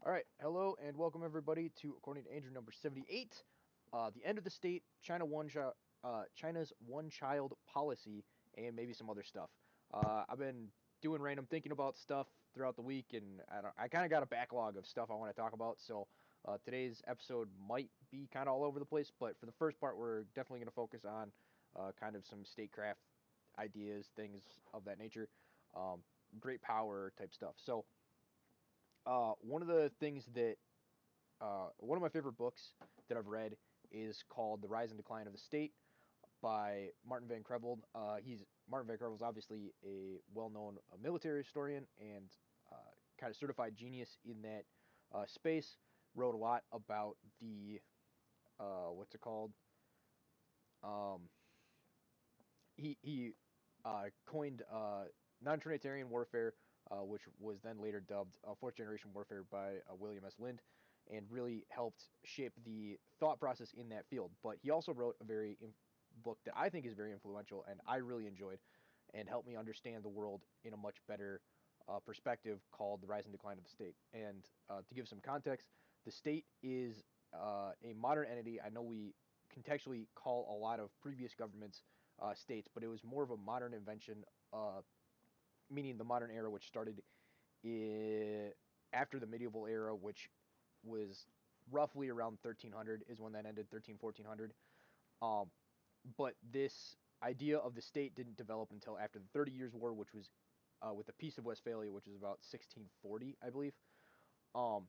All right, hello and welcome everybody to according to Andrew number 78, the end of the state, China's one-child policy, and maybe some other stuff. I've been doing random thinking about stuff throughout the week, and I kind of got a backlog of stuff I want to talk about. So today's episode might be kind of all over the place, but for the first part, we're definitely going to focus on kind of some statecraft ideas, things of that nature, great power type stuff. So. One of the things that one of my favorite books that I've read is called "The Rise and Decline of the State" by Martin Van Creveld. Martin Van Creveld is obviously a well-known military historian and kind of certified genius in that space. Wrote a lot about the what's it called? Um, he coined non-Trinitarian warfare, which was then later dubbed fourth generation warfare by William S. Lind, and really helped shape the thought process in that field. But he also wrote a book that I think is very influential and I really enjoyed, and helped me understand the world in a much better perspective, called "The Rise and Decline of the State." And to give some context, the state is a modern entity. I know we contextually call a lot of previous governments states, but it was more of a modern invention, meaning the modern era, which started after the medieval era, which was roughly around 1300 is when that ended, 13, 1400. Um, but this idea of the state didn't develop until after the 30 Years' War, which was with the Peace of Westphalia, which was about 1640, I believe. Um,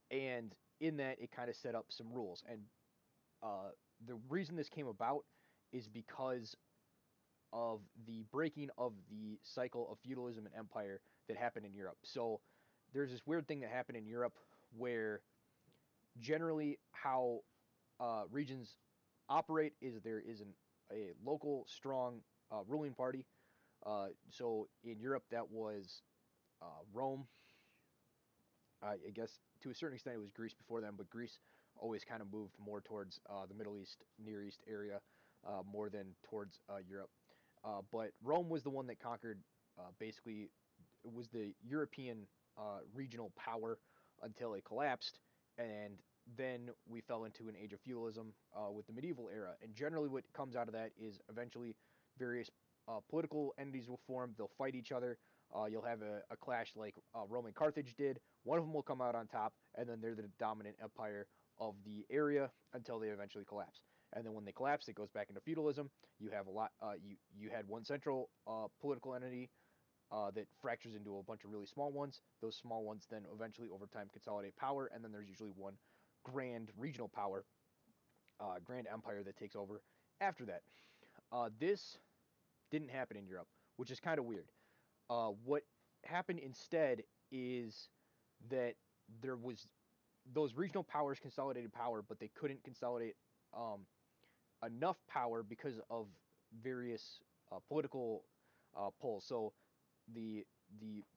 and in that, it kind of set up some rules. And the reason this came about is because of the breaking of the cycle of feudalism and empire that happened in Europe. So there's this weird thing that happened in Europe where generally how regions operate is there is a local strong ruling party. So in Europe that was Rome. I guess to a certain extent it was Greece before them, but Greece always kind of moved more towards the Middle East, Near East area, more than towards Europe. But Rome was the one that conquered, basically, it was the European regional power until it collapsed, and then we fell into an age of feudalism with the medieval era. And generally, what comes out of that is eventually various political entities will form. They'll fight each other. You'll have a clash like Rome and Carthage did. One of them will come out on top, and then they're the dominant empire of the area until they eventually collapse. And then when they collapse, it goes back into feudalism. You have a lot. You had one central political entity that fractures into a bunch of really small ones. Those small ones then eventually, over time, consolidate power, and then there's usually one grand regional power, grand empire that takes over after that. This didn't happen in Europe, which is kind of weird. What happened instead is that there was those regional powers consolidated power, but they couldn't consolidate um, enough power because of various political pulls. So the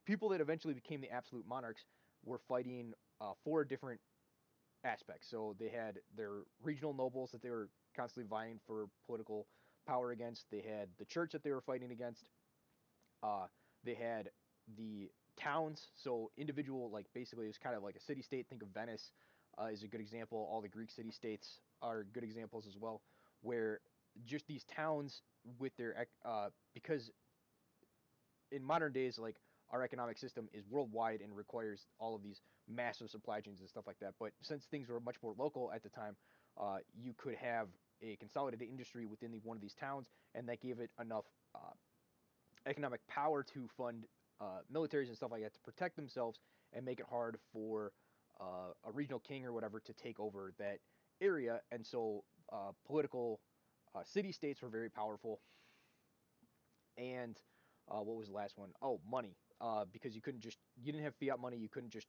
people that eventually became the absolute monarchs were fighting four different aspects. So they had their regional nobles that they were constantly vying for political power against. They had the church that they were fighting against. They had the towns, so individual, like basically it's kind of like a city state. Think of Venice is a good example. All the Greek city states are good examples as well, where just these towns with their because in modern days, like our economic system is worldwide and requires all of these massive supply chains and stuff like that. But since things were much more local at the time, you could have a consolidated industry within one of these towns, and that gave it enough economic power to fund militaries and stuff like that to protect themselves and make it hard for a regional king or whatever to take over that area. And so political city states were very powerful. And what was the last one? Oh, money. Because you didn't have fiat money. You couldn't just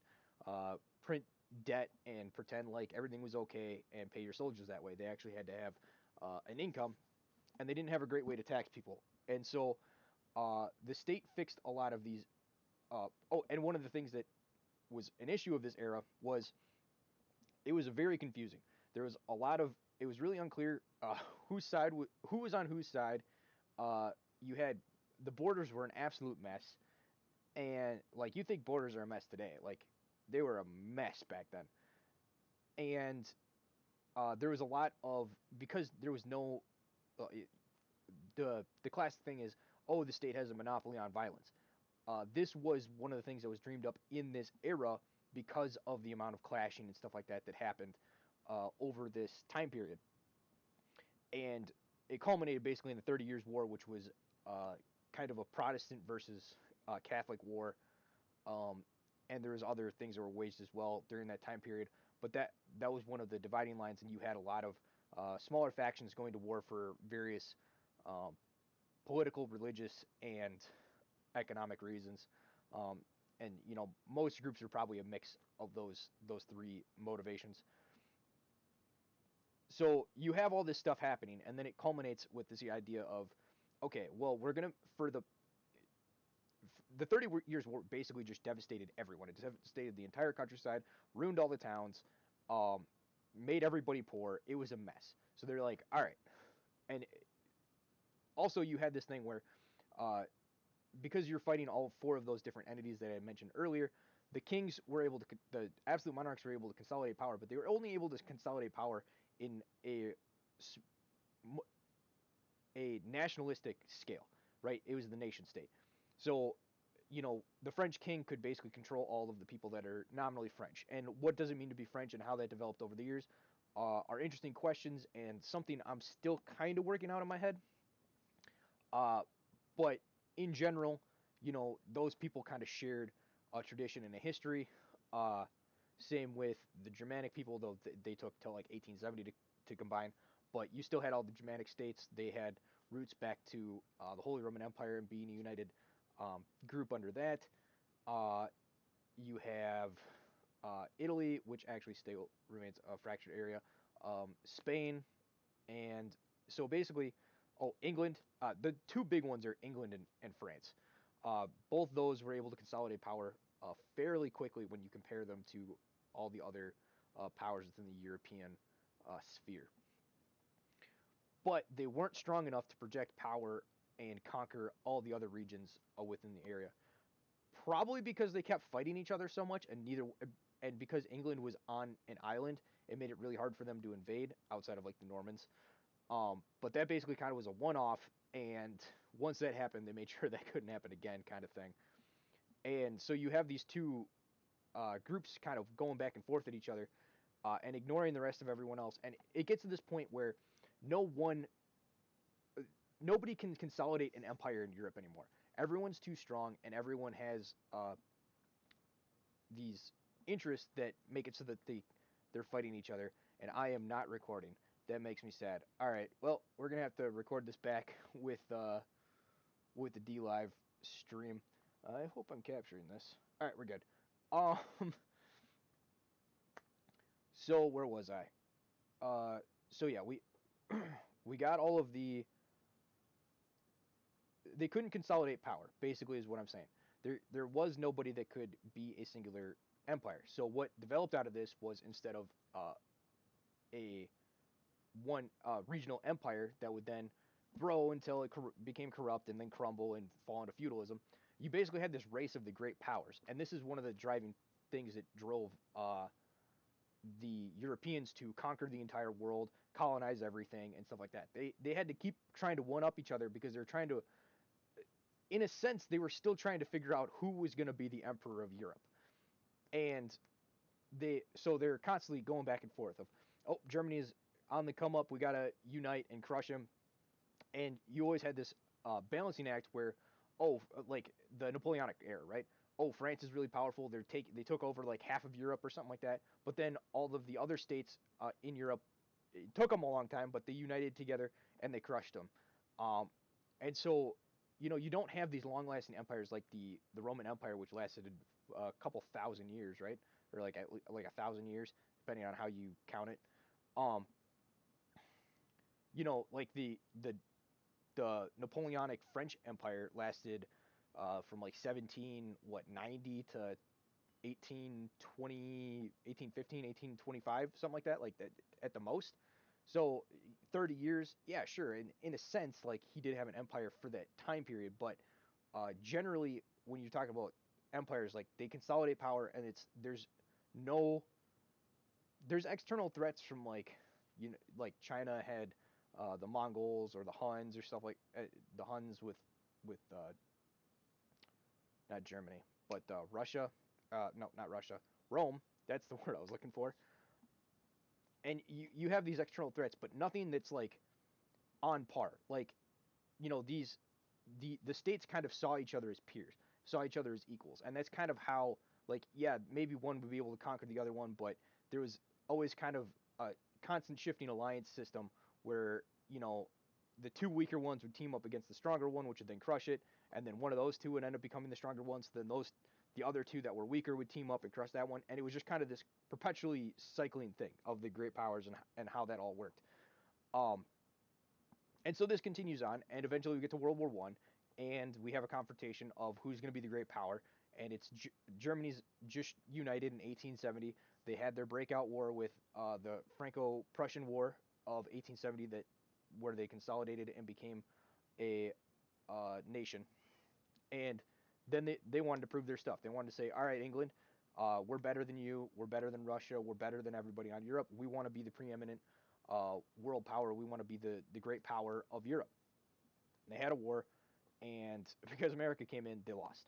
print debt and pretend like everything was okay and pay your soldiers that way. They actually had to have an income, and they didn't have a great way to tax people. And so the state fixed a lot of these. And one of the things that was an issue of this era was it was very confusing. There was a lot of it was really unclear who was on whose side. You had the borders were an absolute mess, and like you think borders are a mess today, like they were a mess back then. And there was a lot of, because there was no the classic thing is, oh, the state has a monopoly on violence. This was one of the things that was dreamed up in this era because of the amount of clashing and stuff like that that happened over this time period. And it culminated basically in the 30 Years' War, which was kind of a Protestant versus Catholic war. Um, and there was other things that were waged as well during that time period. But that was one of the dividing lines, and you had a lot of smaller factions going to war for various um, political, religious, and economic reasons. Um, and most groups are probably a mix of those three motivations. So you have all this stuff happening, and then it culminates with this idea of, okay, well, we're gonna for the 30 Years' War basically just devastated everyone. It devastated the entire countryside, ruined all the towns, um, made everybody poor. It was a mess. So they're like, all right. And also, you had this thing where, uh, because you're fighting all four of those different entities that I mentioned earlier, the kings were able to, the absolute monarchs were able to consolidate power, but they were only able to consolidate power in a nationalistic scale, right? It was the nation state. So, the French king could basically control all of the people that are nominally French. And what does it mean to be French and how that developed over the years are interesting questions and something I'm still kind of working out in my head. Uh, but in general, those people kind of shared a tradition and a history. Uh, Same with the Germanic people, though they took till like 1870 to combine. But you still had all the Germanic states. They had roots back to the Holy Roman Empire and being a united group under that. Uh, you have Italy, which actually still remains a fractured area. Spain, and so basically, oh, England. The two big ones are England and France. Both those were able to consolidate power fairly quickly when you compare them to all the other powers within the European sphere. But they weren't strong enough to project power and conquer all the other regions within the area. Probably because they kept fighting each other so much, and because England was on an island, it made it really hard for them to invade outside of like the Normans. But that basically kind of was a one-off, and once that happened, they made sure that couldn't happen again, kind of thing. And so you have these two groups kind of going back and forth at each other, and ignoring the rest of everyone else. And it gets to this point where no one, nobody can consolidate an empire in Europe anymore. Everyone's too strong, and everyone has these interests that make it so that they're fighting each other. And I am not recording. That makes me sad. All right, well, we're gonna have to record this back with the D Live stream. I hope I'm capturing this. All right, we're good. Um, so where was I? So yeah, we got all of the. They couldn't consolidate power. Basically, is what I'm saying. There was nobody that could be a singular empire. So what developed out of this was, instead of a one regional empire that would then grow until it became corrupt and then crumble and fall into feudalism, you basically had this race of the great powers. And this is one of the driving things that drove the Europeans to conquer the entire world, colonize everything, and stuff like that. They had to keep trying to one up each other because they're trying to, in a sense, they were still trying to figure out who was going to be the emperor of Europe. And they're constantly going back and forth of, oh, Germany is on the come up, we gotta unite and crush him. And you always had this balancing act where, oh, like the Napoleonic era, right? Oh, France is really powerful. They took over like half of Europe or something like that. But then all of the other states in Europe, it took them a long time, but they united together and they crushed them. Um, and so, you don't have these long-lasting empires like the Roman Empire, which lasted a couple thousand years, right? Or like 1,000 years, depending on how you count it. Um, like the Napoleonic French Empire lasted from like 1790 to 1820, 1815, 1825, something like that, at the most. So 30 years, yeah, sure. In a sense, like he did have an empire for that time period, but generally, when you're talking about empires, like they consolidate power, and no, there's external threats from like, like China had the Mongols or the Huns or stuff like the Huns with not Germany, but Russia. No, not Russia. Rome. That's the word I was looking for. And you have these external threats, but nothing that's like on par. Like, these the states kind of saw each other as peers, saw each other as equals, and that's kind of how, like, yeah, maybe one would be able to conquer the other one, but there was always kind of a constant shifting alliance system where the two weaker ones would team up against the stronger one, which would then crush it, and then one of those two would end up becoming the stronger ones. So then the other two that were weaker would team up and crush that one, and it was just kind of this perpetually cycling thing of the great powers and how that all worked. Um, and so this continues on, and eventually we get to World War One, and we have a confrontation of who's going to be the great power. And it's Germany's just united in 1870. They had their breakout war with the Franco-Prussian War of 1870, where they consolidated and became a nation. And then they wanted to prove their stuff. They wanted to say, all right, England, we're better than you. We're better than Russia. We're better than everybody on Europe. We want to be the preeminent world power. We want to be the great power of Europe. And they had a war, and because America came in, they lost.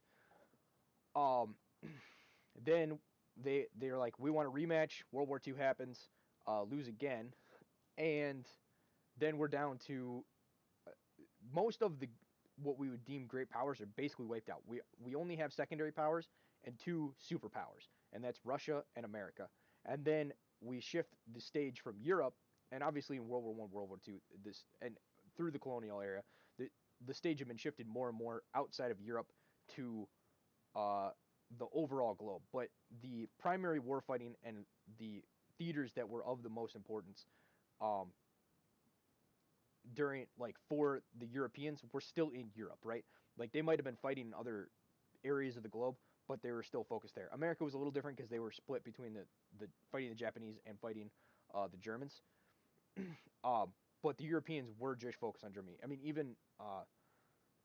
Um, then they're like, we want a rematch. World War II happens, lose again, and then we're down to most of the what we would deem great powers are basically wiped out. We only have secondary powers and two superpowers, and that's Russia and America. And then we shift the stage from Europe, and obviously in World War One, World War Two, this and through the colonial era, the stage had been shifted more and more outside of Europe to uh, the overall globe. But the primary warfighting and the theaters that were of the most importance um, during, like, for the Europeans were still in Europe, right? Like, they might have been fighting in other areas of the globe, but they were still focused there. America was a little different because they were split between the fighting the Japanese and fighting the Germans. But the Europeans were just focused on Germany. I mean, even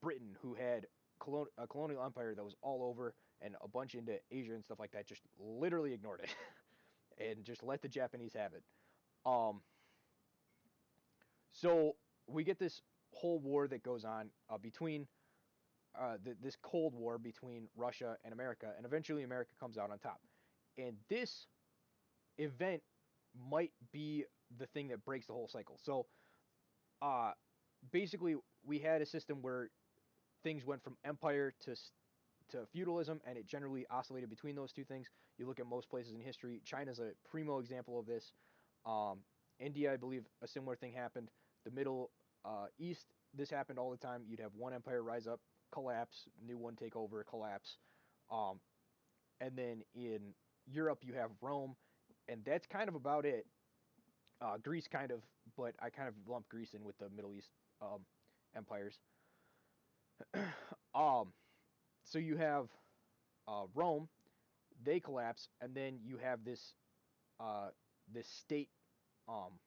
Britain, who had a colonial empire that was all over and a bunch into Asia and stuff like that, just literally ignored it and just let the Japanese have it. Um, so we get this whole war that goes on between this Cold War between Russia and America, and eventually America comes out on top. And this event might be the thing that breaks the whole cycle. So uh, basically, we had a system where things went from empire to feudalism, and it generally oscillated between those two things. You look at most places in history. China's a primo example of this. Um, India, I believe, a similar thing happened. The Middle East, this happened all the time. You'd have one empire rise up, collapse, new one take over, collapse. Um, and then in Europe, you have Rome, and that's kind of about it. Greece, kind of, but I kind of lump Greece in with the Middle East empires. Um, so you have Rome, they collapse, and then you have this state um,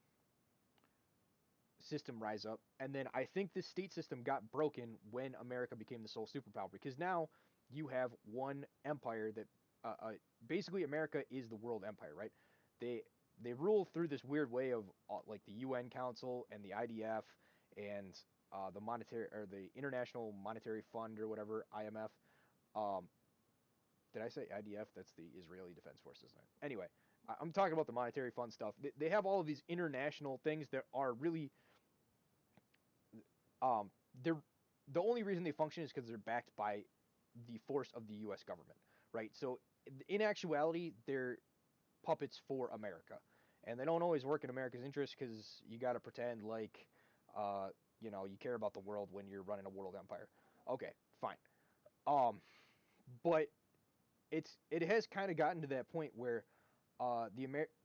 system rise up, and then I think this state system got broken when America became the sole superpower, because now you have one empire that basically America is the world empire, right? They they rule through this weird way of like the UN Council and the IDF and the monetary or the International Monetary Fund or whatever, IMF. Um, did I say IDF? That's the Israeli Defense Forces, isn't it? Anyway, I'm talking about the monetary fund stuff. They have all of these international things that are really they're the only reason they function is because they're backed by the force of the U.S. government, right? So in actuality, they're puppets for America, and they don't always work in America's interest because you got to pretend like uh, you care about the world when you're running a world empire. Okay, fine. Um, but it has kind of gotten to that point where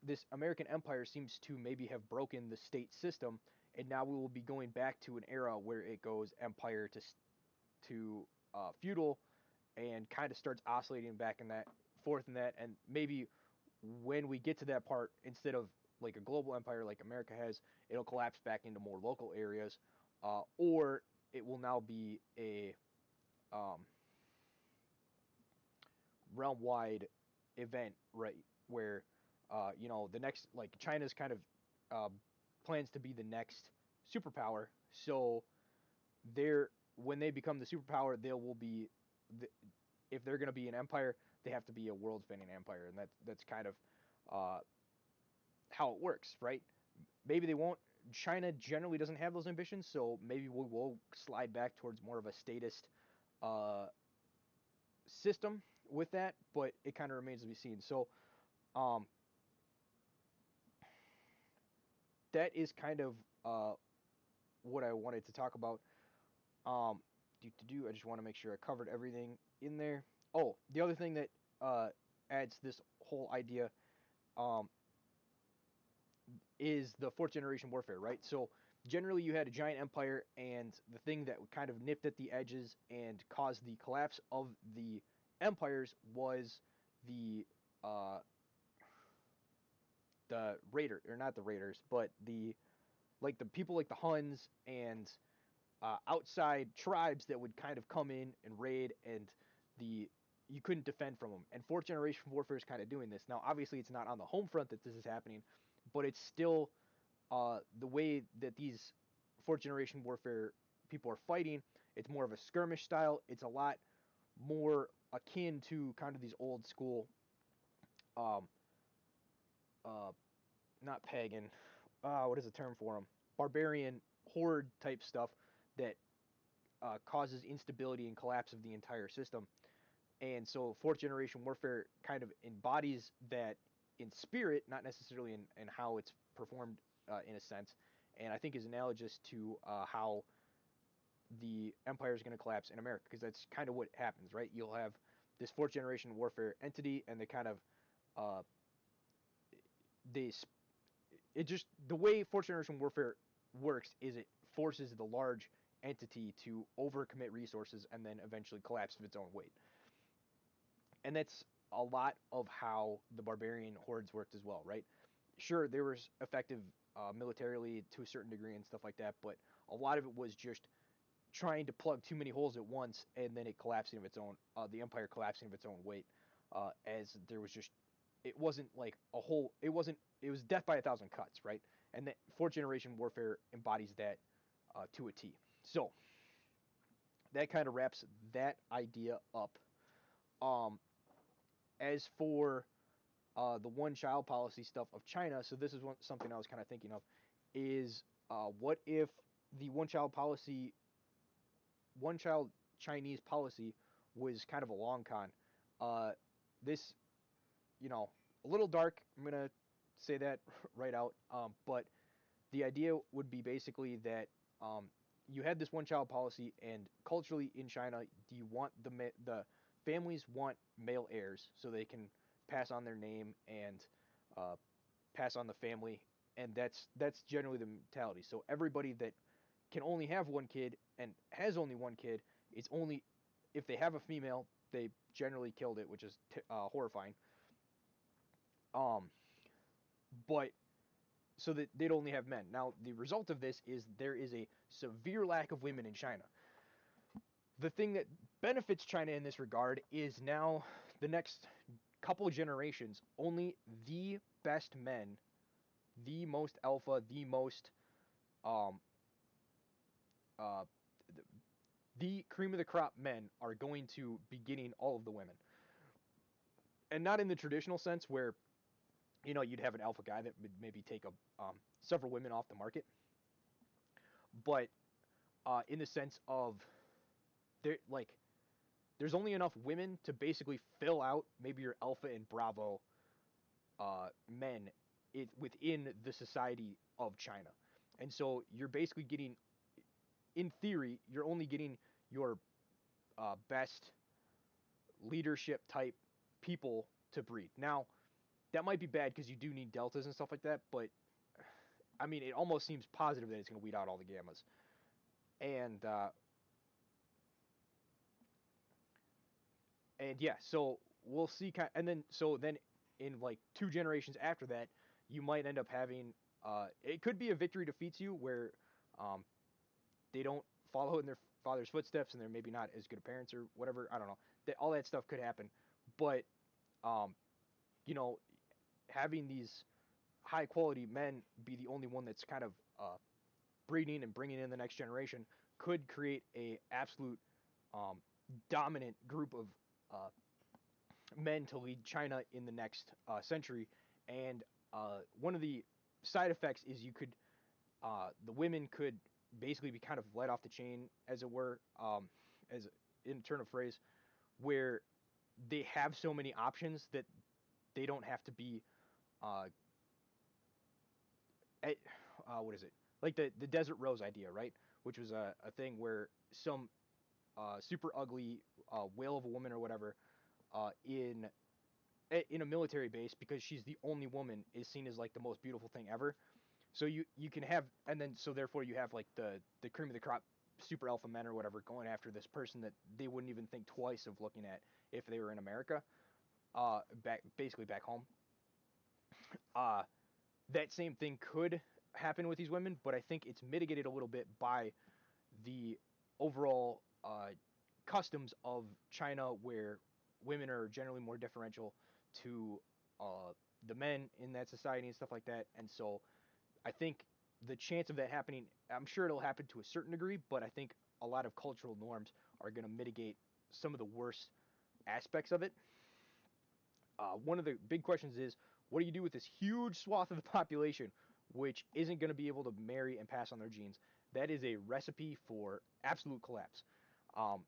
this American empire seems to maybe have broken the state system, and now we will be going back to an era where it goes empire to feudal, and kind of starts oscillating back in that forth in that, and maybe when we get to that part, instead of like a global empire like America has, it'll collapse back into more local areas, or it will now be a um, realm-wide event, right? where the next, like, China's kind of uh, plans to be the next superpower. So they're when they become the superpower, they will be the, if they're going to be an empire, they have to be a world-spanning empire, and that's kind of uh, how it works, right? Maybe they won't. China generally doesn't have those ambitions, so maybe we will slide back towards more of a statist uh, system with that, but it kind of remains to be seen. So um, that is kind of what I wanted to talk about. Um, I just want to make sure I covered everything in there. Oh, the other thing that adds this whole idea um, is the fourth generation warfare, right? So generally, you had a giant empire, and the thing that kind of nipped at the edges and caused the collapse of the empires was the uh, the raider, or not the raiders, but the people like the Huns and outside tribes that would kind of come in and raid, and the you couldn't defend from them. And fourth generation warfare is kind of doing this now. Obviously, it's not on the home front that this is happening, but it's still the way that these fourth generation warfare people are fighting. It's more of a skirmish style. It's a lot more akin to kind of these old school, um, uh, not pagan. What is the term for them? Barbarian horde type stuff that causes instability and collapse of the entire system. And so fourth generation warfare kind of embodies that in spirit, not necessarily in how it's performed in a sense. And I think is analogous to how the empire is going to collapse in America, because that's kind of what happens, right? You'll have this fourth generation warfare entity, and they kind of uh, they it just the way fourth generation warfare works is it forces the large entity to overcommit resources and then eventually collapse of its own weight. And that's a lot of how the barbarian hordes worked as well, right? Sure, there was effective militarily to a certain degree and stuff like that, but a lot of it was just trying to plug too many holes at once, and then it collapsing of its own, the empire collapsing of its own weight, as there was just, it wasn't like a whole, it was death by a thousand cuts, right? And that fourth generation warfare embodies that to a T. So that kind of wraps that idea up. Um, as for the one child policy stuff of China, so this is something I was kind of thinking of, is what if the one child Chinese policy was kind of a long con? This, a little dark, I'm going to say that right out, but the idea would be basically that you had this one child policy, and culturally in China, do you want the families want male heirs so they can pass on their name and uh, pass on the family, and that's generally the mentality. So everybody that can only have one kid and has only one kid, it's only if they have a female, they generally killed it, which is horrifying. Um, but so that they'd only have men. Now, the result of this is there is a severe lack of women in China. The thing that benefits China in this regard is now the next couple generations, only the best men, the most alpha, the most um uh the cream of the crop men are going to be getting all of the women. And not in the traditional sense where you'd have an alpha guy that would maybe take several women off the market, but in the sense of there like there's only enough women to basically fill out maybe your alpha and bravo men within the society of China. And so you're basically getting, in theory, you're only getting your best leadership type people to breed. Now, that might be bad because you do need deltas and stuff like that, but I mean, it almost seems positive that it's going to weed out all the gammas. And yeah, so we'll see. And then in like 2 generations after that, you might end up having. It could be a victory defeats you, where um, they don't follow in their father's footsteps, and they're maybe not as good of parents or whatever. I don't know. All that stuff could happen, but um, you know, having these high quality men be the only one that's kind of breeding and bringing in the next generation could create a absolute um, dominant group of men to lead China in the next century. And one of the side effects is you could the women could basically be kind of let off the chain, as it were, as in turn of phrase, where they have so many options that they don't have to be uh, at, what is it, like the desert rose idea, right? Which was a thing where some super ugly whale of a woman or whatever in a military base, because she's the only woman, is seen as like the most beautiful thing ever. So you can have, and then so therefore you have like the cream of the crop super alpha men or whatever going after this person that they wouldn't even think twice of looking at if they were in America, basically back home. Uh, that same thing could happen with these women, but I think it's mitigated a little bit by the overall customs of China, where women are generally more differential to the men in that society and stuff like that. And so I think the chance of that happening, I'm sure it'll happen to a certain degree, but I think a lot of cultural norms are going to mitigate some of the worst aspects of it. One of the big questions is, what do you do with this huge swath of the population which isn't going to be able to marry and pass on their genes? That is a recipe for absolute collapse. Um,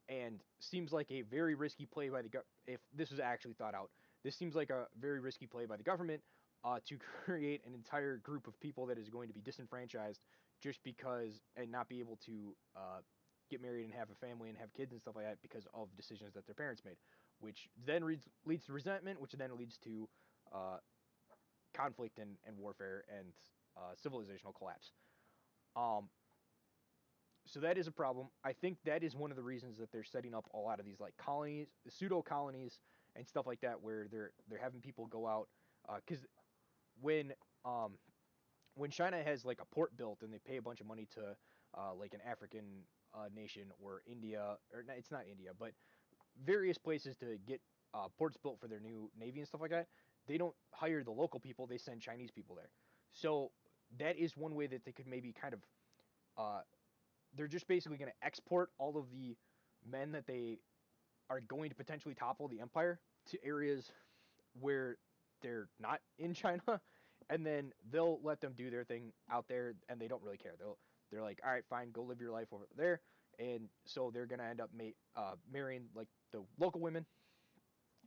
and seems like a very risky play by the if this was actually thought out. This seems like a very risky play by the government to create an entire group of people that is going to be disenfranchised just because, and not be able to get married and have a family and have kids and stuff like that because of decisions that their parents made, which then leads to resentment, which then leads to uh, conflict and warfare and civilizational collapse. Um, so that is a problem. I think that is one of the reasons that they're setting up a lot of these like colonies, pseudo colonies, and stuff like that, where they're having people go out because when um, when China has like a port built and they pay a bunch of money to like an African nation or India, or it's not India, but various places to get ports built for their new navy and stuff like that, they don't hire the local people; they send Chinese people there. So that is one way that they could maybe kind of uh, they're just basically going to export all of the men that they are going to potentially topple the empire to areas where they're not in China, and then they'll let them do their thing out there, and they don't really care. They're like, all right, fine, go live your life over there, and so they're gonna end up marrying like the local women.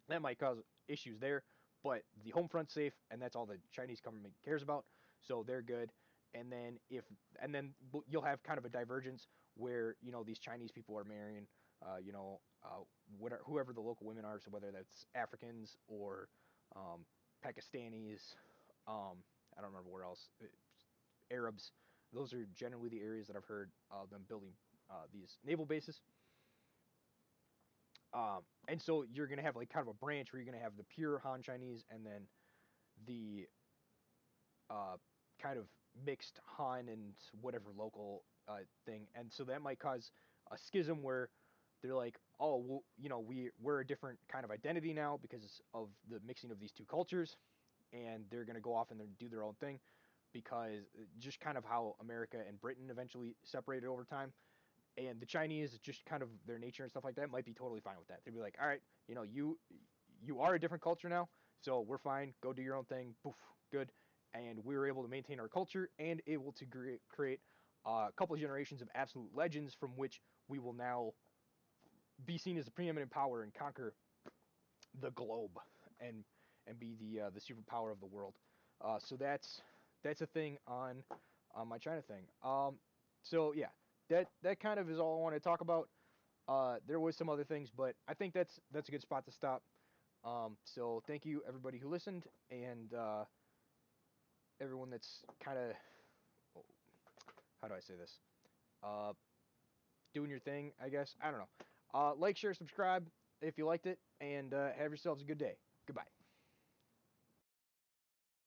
That might cause issues there, but the home front's safe, and that's all the Chinese government cares about, so they're good. And then you'll have kind of a divergence where these Chinese people are marrying, whoever the local women are, so whether that's Africans or Pakistanis, I don't remember where else, Arabs. Those are generally the areas that I've heard them building these naval bases. And so you're going to have like kind of a branch where you're going to have the pure Han Chinese and then the uh, kind of mixed Han and whatever local thing. And so that might cause a schism where they're like, oh, well, we're a different kind of identity now because of the mixing of these two cultures, and they're going to go off and do their own thing because just kind of how America and Britain eventually separated over time. And the Chinese, just kind of their nature and stuff like that, might be totally fine with that. They'd be like, all right, you are a different culture now, so we're fine. Go do your own thing. Poof, good. And we were able to maintain our culture and able to create a couple of generations of absolute legends from which we will now be seen as the preeminent power and conquer the globe and be the superpower of the world. So that's a thing on my China thing. So yeah, that kind of is all I want to talk about. There was some other things, but I think that's a good spot to stop. So thank you everybody who listened, and everyone that's kind of, how do I say this? Uh, Doing your thing, I guess. I don't know. Like, share, subscribe if you liked it, and have yourselves a good day. Goodbye.